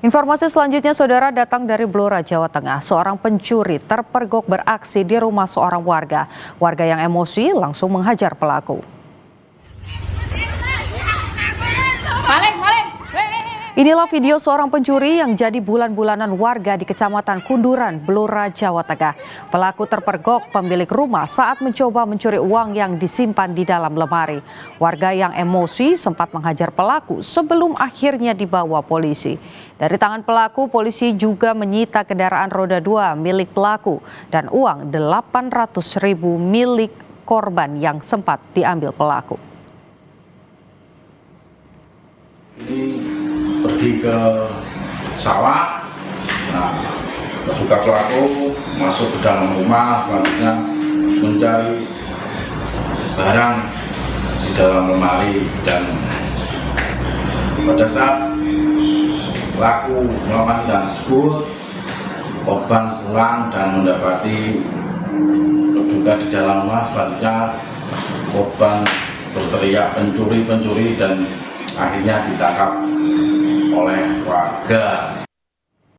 Informasi selanjutnya, saudara, datang dari Blora, Jawa Tengah. Seorang pencuri terpergok beraksi di rumah seorang warga. Warga yang emosi langsung menghajar pelaku. Inilah video seorang pencuri yang jadi bulan-bulanan warga di Kecamatan Kunduran, Blora, Jawa Tengah. Pelaku terpergok pemilik rumah saat mencoba mencuri uang yang disimpan di dalam lemari. Warga yang emosi sempat menghajar pelaku sebelum akhirnya dibawa polisi. Dari tangan pelaku, polisi juga menyita kendaraan roda 2 milik pelaku dan uang 800.000 milik korban yang sempat diambil pelaku. Pergi ke sawah, terduga pelaku masuk ke dalam rumah, selanjutnya mencari barang di dalam lemari, dan pada saat pelaku melakukan tindakan tersebut, korban pulang dan mendapati terduga di dalam rumah. Selanjutnya korban berteriak pencuri dan akhirnya ditangkap oleh warga.